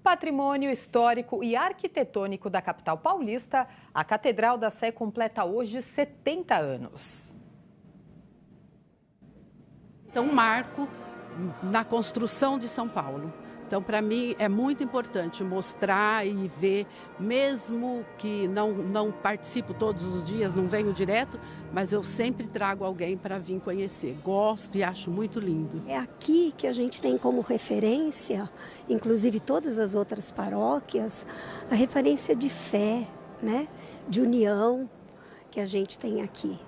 Patrimônio histórico e arquitetônico da capital paulista, a Catedral da Sé completa hoje 70 anos. Então, um marco na construção de São Paulo. Então, para mim, é muito importante mostrar e ver, mesmo que não participo todos os dias, não venho direto, mas eu sempre trago alguém para vir conhecer. Gosto e acho muito lindo. É aqui que a gente tem como referência, inclusive todas as outras paróquias, a referência de fé, né? De união que a gente tem aqui.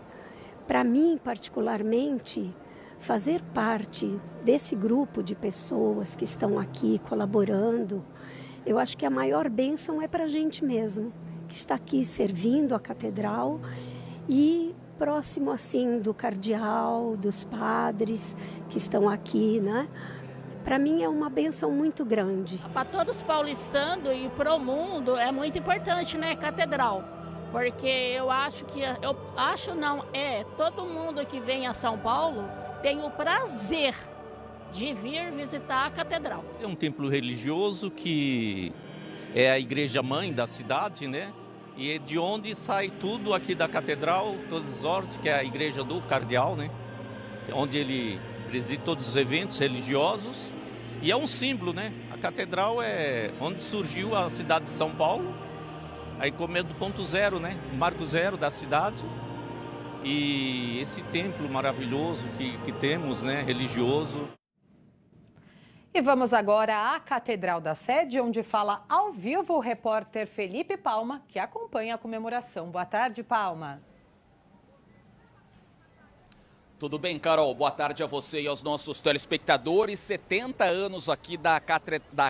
Para mim, particularmente, fazer parte desse grupo de pessoas que estão aqui colaborando, eu acho que a maior bênção é para a gente mesmo, que está aqui servindo a catedral e próximo assim do cardeal, dos padres que estão aqui, né? Para mim é uma bênção muito grande. Para todos os paulistanos e para o mundo é muito importante, né, catedral? Porque todo mundo que vem a São Paulo tem o prazer de vir visitar a catedral. É um templo religioso que é a igreja mãe da cidade, né? E é de onde sai tudo aqui da catedral, todas as ordens, que é a igreja do cardeal, né? Onde ele preside todos os eventos religiosos. E é um símbolo, né? A catedral é onde surgiu a cidade de São Paulo. Aí como é do ponto zero, né? O marco zero da cidade. E esse templo maravilhoso que temos, né, religioso. E vamos agora à Catedral da Sé, onde fala ao vivo o repórter Felipe Palma, que acompanha a comemoração. Boa tarde, Palma. Tudo bem, Carol? Boa tarde a você e aos nossos telespectadores. 70 anos aqui da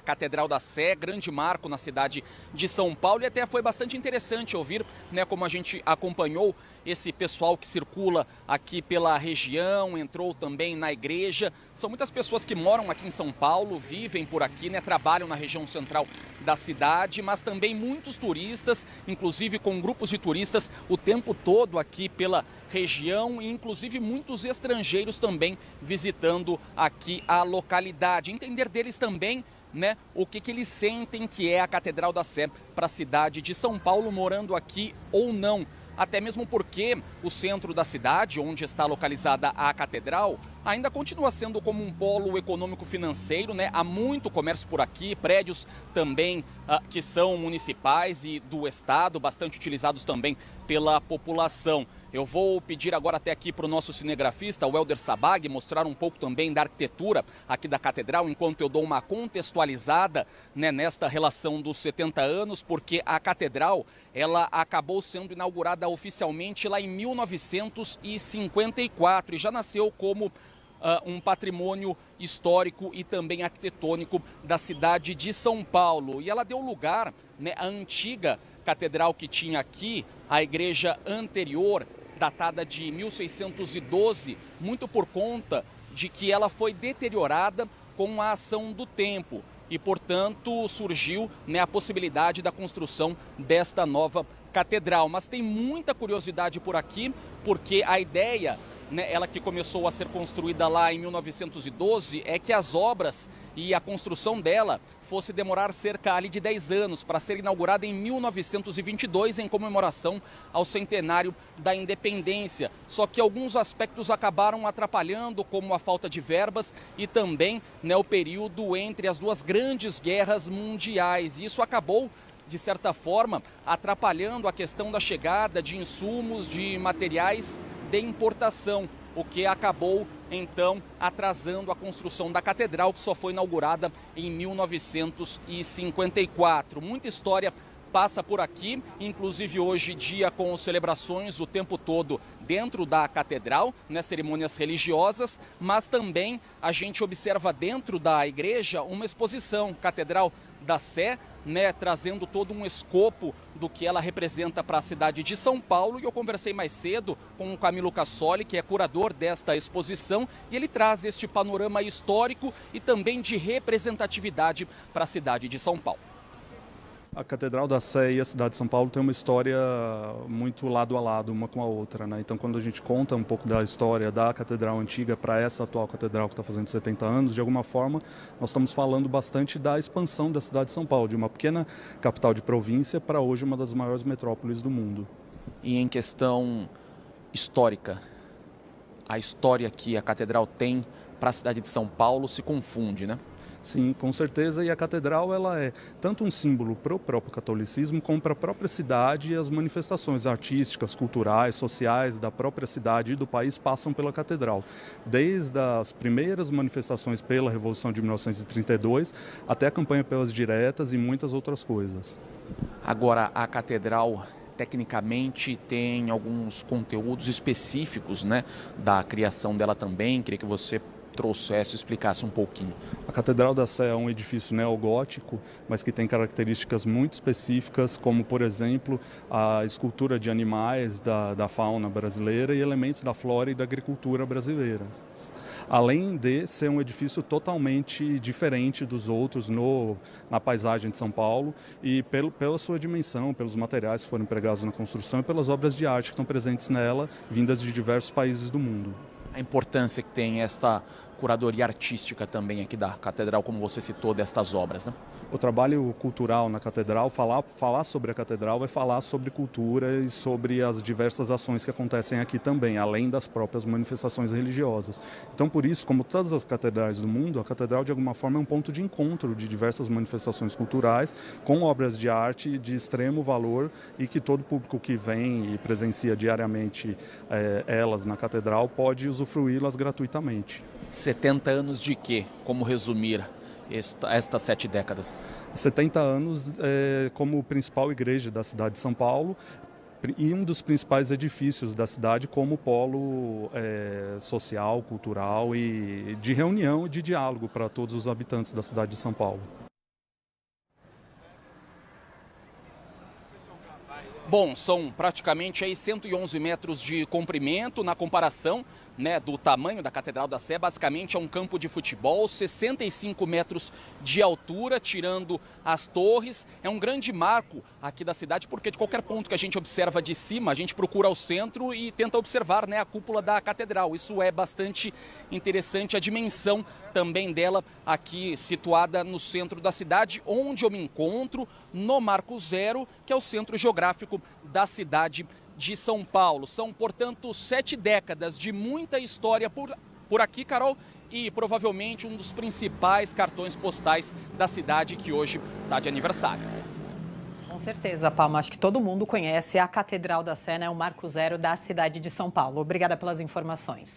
Catedral da Sé, grande marco na cidade de São Paulo. E até foi bastante interessante ouvir, né, como a gente acompanhou esse pessoal que circula aqui pela região, entrou também na igreja. São muitas pessoas que moram aqui em São Paulo, vivem por aqui, né, trabalham na região central da cidade, mas também muitos turistas, inclusive com grupos de turistas o tempo todo aqui pela região, e inclusive muitos estrangeiros também visitando aqui a localidade. Entender deles também, né, o que eles sentem que é a Catedral da Sé para a cidade de São Paulo, morando aqui ou não. Até mesmo porque o centro da cidade, onde está localizada a catedral, ainda continua sendo como um polo econômico-financeiro, né? Há muito comércio por aqui, prédios também que são municipais e do estado, bastante utilizados também pela população. Eu vou pedir agora até aqui para o nosso cinegrafista, o Helder Sabag, mostrar um pouco também da arquitetura aqui da catedral, enquanto eu dou uma contextualizada, né, nesta relação dos 70 anos, porque a catedral ela acabou sendo inaugurada oficialmente lá em 1954 e já nasceu como um patrimônio histórico e também arquitetônico da cidade de São Paulo. E ela deu lugar, né, à antiga catedral que tinha aqui, a igreja anterior, datada de 1612, muito por conta de que ela foi deteriorada com a ação do tempo. E, portanto, surgiu, né, a possibilidade da construção desta nova catedral. Mas tem muita curiosidade por aqui, porque a ideia, né, ela que começou a ser construída lá em 1912, é que as obras e a construção dela fosse demorar cerca ali de 10 anos para ser inaugurada em 1922, em comemoração ao centenário da independência. Só que alguns aspectos acabaram atrapalhando, como a falta de verbas e também, né, o período entre as duas grandes guerras mundiais. E isso acabou, de certa forma, atrapalhando a questão da chegada de insumos, de materiais de importação, o que acabou, então, atrasando a construção da catedral, que só foi inaugurada em 1954. Muita história passa por aqui, inclusive hoje dia com celebrações o tempo todo dentro da catedral, né, cerimônias religiosas, mas também a gente observa dentro da igreja uma exposição, Catedral da Sé, né, trazendo todo um escopo do que ela representa para a cidade de São Paulo. E eu conversei mais cedo com o Camilo Cassoli, que é curador desta exposição, e ele traz este panorama histórico e também de representatividade para a cidade de São Paulo. A Catedral da Sé e a cidade de São Paulo têm uma história muito lado a lado, uma com a outra, né? Então, quando a gente conta um pouco da história da Catedral Antiga para essa atual Catedral que está fazendo 70 anos, de alguma forma, nós estamos falando bastante da expansão da cidade de São Paulo, de uma pequena capital de província para hoje uma das maiores metrópoles do mundo. E em questão histórica, a história que a Catedral tem para a cidade de São Paulo se confunde, né? Sim, com certeza, e a catedral ela é tanto um símbolo para o próprio catolicismo como para a própria cidade, e as manifestações artísticas, culturais, sociais da própria cidade e do país passam pela catedral. Desde as primeiras manifestações pela Revolução de 1932 até a campanha pelas diretas e muitas outras coisas. Agora, a catedral tecnicamente tem alguns conteúdos específicos, né, da criação dela também. Queria que você trouxesse, explicasse um pouquinho. A Catedral da Sé é um edifício neogótico, mas que tem características muito específicas, como, por exemplo, a escultura de animais da fauna brasileira e elementos da flora e da agricultura brasileira. Além de ser um edifício totalmente diferente dos outros na paisagem de São Paulo e pela sua dimensão, pelos materiais que foram empregados na construção e pelas obras de arte que estão presentes nela, vindas de diversos países do mundo. A importância que tem esta curadoria artística também aqui da Catedral, como você citou, destas obras, né? O trabalho cultural na Catedral, falar sobre a Catedral é falar sobre cultura e sobre as diversas ações que acontecem aqui também, além das próprias manifestações religiosas. Então, por isso, como todas as catedrais do mundo, a Catedral, de alguma forma, é um ponto de encontro de diversas manifestações culturais com obras de arte de extremo valor e que todo público que vem e presencia diariamente elas na Catedral pode usufruí-las gratuitamente. 70 anos de quê? Como resumir estas 7 décadas? 70 anos como principal igreja da cidade de São Paulo e um dos principais edifícios da cidade como polo social, cultural e de reunião e de diálogo para todos os habitantes da cidade de São Paulo. Bom, são praticamente aí 111 metros de comprimento. Na comparação, né, do tamanho da Catedral da Sé, basicamente é um campo de futebol, 65 metros de altura, tirando as torres. É um grande marco aqui da cidade, porque de qualquer ponto que a gente observa de cima, a gente procura o centro e tenta observar, né, a cúpula da Catedral. Isso é bastante interessante, a dimensão também dela aqui situada no centro da cidade, onde eu me encontro, no Marco Zero, que é o centro geográfico da cidade de São Paulo. São, portanto, 7 décadas de muita história por aqui, Carol, e provavelmente um dos principais cartões postais da cidade que hoje está de aniversário. Com certeza, Palma. Acho que todo mundo conhece a Catedral da Sé, né? O Marco Zero da cidade de São Paulo. Obrigada pelas informações.